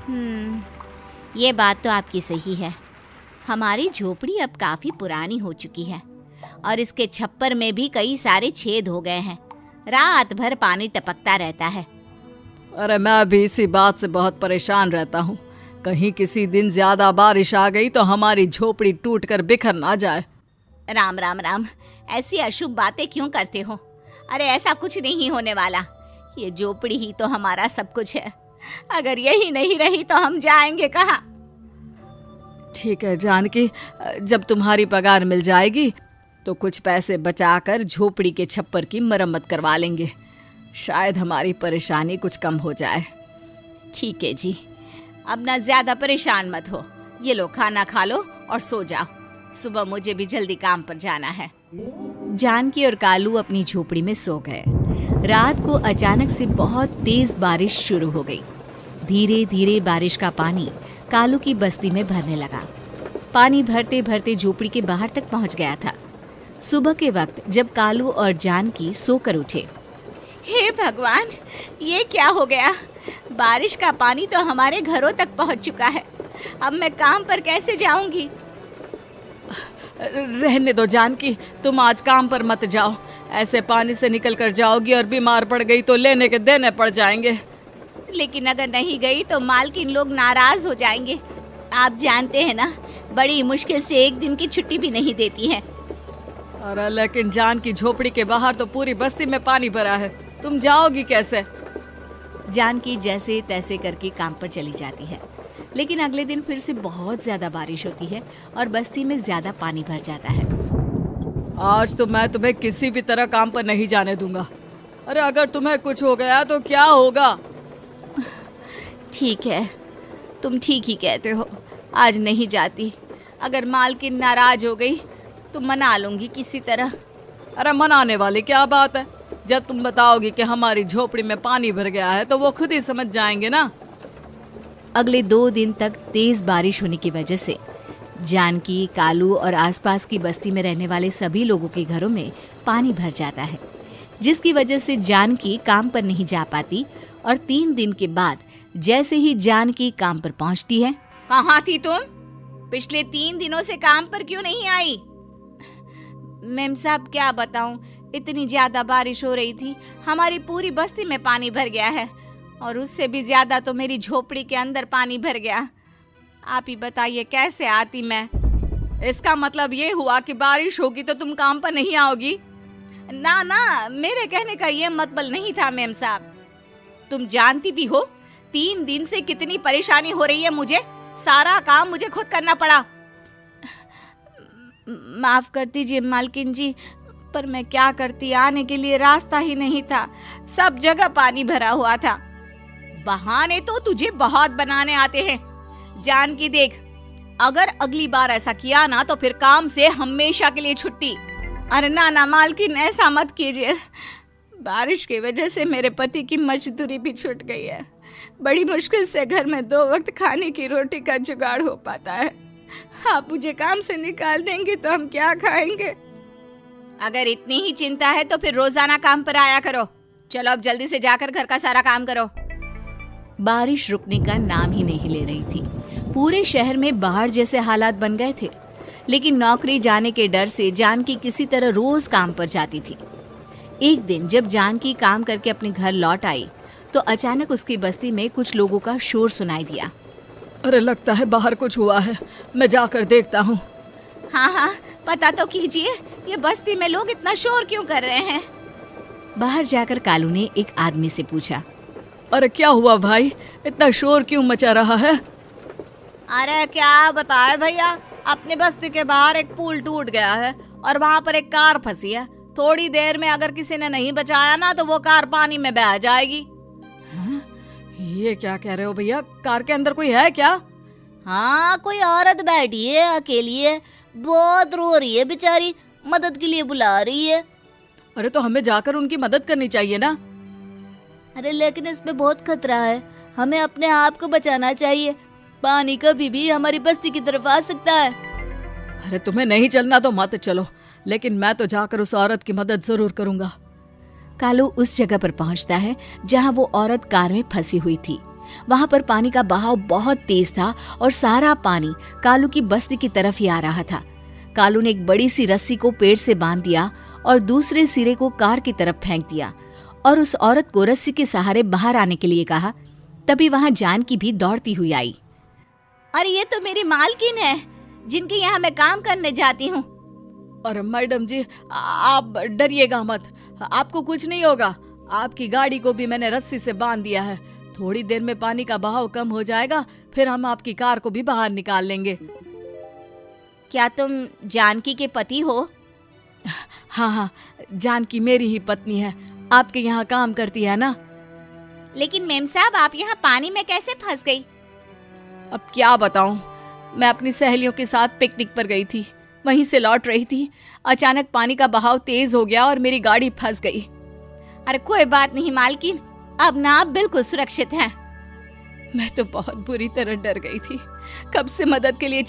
ये बात तो आपकी सही है। हमारी झोपड़ी अब काफी पुरानी हो चुकी है और इसके छप्पर में भी कई सारे छेद हो गए हैं। रात भर पानी टपकता रहता है। अरे मैं भी इसी बात से बहुत परेशान रहता हूँ। कहीं किसी दिन ज्यादा बारिश आ गई तो हमारी झोपड़ी टूटकर बिखर ना जाए। राम राम राम, ऐसी अशुभ बातें क्यों करते हो? अरे ऐसा कुछ नहीं होने वाला। ये झोपड़ी ही तो हमारा सब कुछ है। अगर यही नहीं रही तो हम जाएंगे कहाँ? ठीक है जानकी, जब तुम्हारी पगार मिल जाएगी तो कुछ पैसे बचाकर झोपड़ी के छप्पर की मरम्मत करवा लेंगे। शायद हमारी परेशानी कुछ कम हो जाए। ठीक है जी, अब ना ज्यादा परेशान मत हो। ये लो, खाना खा लो और सो जाओ। सुबह मुझे भी जल्दी काम पर जाना है। जानकी और कालू अपनी झोपड़ी में सो गए। रात को अचानक से बहुत तेज बारिश शुरू हो गई। धीरे धीरे बारिश का पानी कालू की बस्ती में भरने लगा। पानी भरते भरते झोपड़ी के बाहर तक पहुंच गया था। सुबह के वक्त जब कालू और जानकी सोकर उठे, हे भगवान, ये क्या हो गया? बारिश का पानी तो हमारे घरों तक पहुंच चुका है। अब मैं काम पर कैसे जाऊंगी? रहने दो जानकी, तुम आज काम पर मत जाओ। ऐसे पानी से निकल कर जाओगी और बीमार पड़ गई तो लेने के देने पड़ जाएंगे। लेकिन अगर नहीं गई तो मालकिन लोग नाराज हो जाएंगे। आप जानते हैं ना, बड़ी मुश्किल से एक दिन की छुट्टी भी नहीं देती है। अरे लेकिन जानकी, झोपड़ी के बाहर तो पूरी बस्ती में पानी भरा है, तुम जाओगी कैसे? जानकी जैसे तैसे करके काम पर चली जाती है। लेकिन अगले दिन फिर से बहुत ज्यादा बारिश होती है और बस्ती में ज्यादा पानी भर जाता है। आज तो मैं तुम्हें किसी भी तरह काम पर नहीं जाने दूंगा। अरे अगर तुम्हें कुछ हो गया तो क्या होगा? ठीक है, तुम ठीक ही कहते हो। आज नहीं जाती। अगर मालकिन नाराज हो गई तो मना लूंगी किसी तरह। अरे मनाने वाली क्या बात है? जब तुम बताओगी कि हमारी झोपड़ी में पानी भर गया है तो वो खुद ही समझ जाएंगे ना। अगले 2 दिन तक तेज बारिश होने की वजह से जानकी, कालू और आसपास की बस्ती में रहने वाले सभी लोगों के घरों में पानी भर जाता है, जिसकी वजह से जानकी काम पर नहीं जा पाती। और 3 दिन के बाद जैसे ही जानकी काम पर पहुंचती है, कहाँ थी तुम? पिछले 3 दिनों से काम पर क्यों नहीं आई? मैम साहब, क्या बताऊं, इतनी ज्यादा बारिश हो रही थी, हमारी पूरी बस्ती में पानी भर गया है और उससे भी ज्यादा तो मेरी झोपड़ी के अंदर पानी भर गया। आप ही बताइए कैसे आती मैं? इसका मतलब ये हुआ कि बारिश होगी तो तुम काम पर नहीं आओगी? ना ना, मेरे कहने का ये मतलब नहीं था मैम साहब। तुम जानती भी हो 3 दिन से कितनी परेशानी हो रही है मुझे। सारा काम मुझे खुद करना पड़ा। माफ कर दीजिए मालकिन जी, पर मैं क्या करती, आने के लिए रास्ता ही नहीं था। सब जगह पानी भरा हुआ था। बहाने तो तुझे बहुत बनाने आते हैं। जानकी देख, अगर अगली बार ऐसा किया ना तो फिर काम से हमेशा के लिए छुट्टी। अरे ना ना मालकिन, ऐसा मत कीजिए। बारिश की वजह से मेरे पति की मजदूरी भी छूट गई है। बड़ी मुश्किल से घर में 2 वक्त खाने की रोटी का जुगाड़ हो पाता है। आप मुझे काम से निकाल देंगे तो हम क्या खाएंगे? अगर इतनी ही चिंता है तो फिर रोजाना काम पर आया करो। चलो अब जल्दी से जाकर घर का सारा काम करो। बारिश रुकने का नाम ही नहीं ले रही थी। पूरे शहर में बाढ़ जैसे हालात बन गए थे। लेकिन नौकरी जाने के डर से जानकी किसी तरह रोज काम पर जाती थी। एक दिन जब जानकी काम करके अपने घर लौट आई तो अचानक उसकी बस्ती में कुछ लोगों का शोर सुनाई दिया। अरे लगता है बाहर कुछ हुआ है, मैं जाकर देखता हूँ। हाँ हाँ, पता तो कीजिए, ये बस्ती में लोग इतना शोर क्यों कर रहे हैं? बाहर जाकर कालू ने एक आदमी से पूछा, अरे क्या हुआ भाई, इतना शोर क्यों मचा रहा है? अरे क्या बताए भैया, अपने बस्ती के बाहर एक पुल टूट गया है और वहाँ पर एक कार फंसी है। थोड़ी देर में अगर किसी ने नहीं बचाया ना तो वो कार पानी में बह जाएगी। हाँ? ये क्या कह रहे हो भैया, कार के अंदर कोई है क्या? हाँ, कोई औरत बैठी है, अकेली है, बहुत रो रही है बेचारी, मदद के लिए बुला रही है। अरे तो हमें जाकर उनकी मदद करनी चाहिए ना। अरे लेकिन इसमें बहुत खतरा है, हमें अपने आप को बचाना चाहिए। पानी कभी भी हमारी बस्ती की तरफ आ सकता है। अरे तुम्हें नहीं चलना तो मत चलो, लेकिन मैं तो जाकर उस औरत की मदद जरूर करूंगा। कालू उस जगह पर पहुंचता है जहां वो औरत कार में फंसी हुई थी। वहां पर पानी का बहाव बहुत तेज था और सारा पानी कालू की बस्ती की तरफ ही आ रहा था। कालू ने एक बड़ी सी रस्सी को पेड़ से बांध दिया और दूसरे सिरे को कार की तरफ फेंक दिया और उस औरत को रस्सी के सहारे बाहर आने के लिए कहा। तभी वहां जानकी भी दौड़ती हुई आई। अरे ये तो मेरी मालकिन है जिनके यहाँ मैं काम करने जाती हूँ। और मैडम जी, आप डरिएगा मत, आपको कुछ नहीं होगा। आपकी गाड़ी को भी मैंने रस्सी से बांध दिया है। थोड़ी देर में पानी का बहाव कम हो जाएगा, फिर हम आपकी कार को भी बाहर निकाल लेंगे। क्या तुम जानकी के पति हो? हाँ हाँ, जानकी मेरी ही पत्नी है, आपके यहाँ काम करती है ना। लेकिन मेम साहब, आप यहाँ पानी में कैसे फंस गई? अब क्या बताऊं, मैं अपनी सहेलियों के साथ पिकनिक पर गई थी, वहीं से लौट रही थी। अचानक पानी का बहाव तेज हो गया और मेरी गाड़ी फंस गई। अरे कोई बात नहीं मालकिन, अब ना आप बिल्कुल सुरक्षित हैं। मैं तो बहुत बुरी तरह डर गई थी, कब से मदद के लिए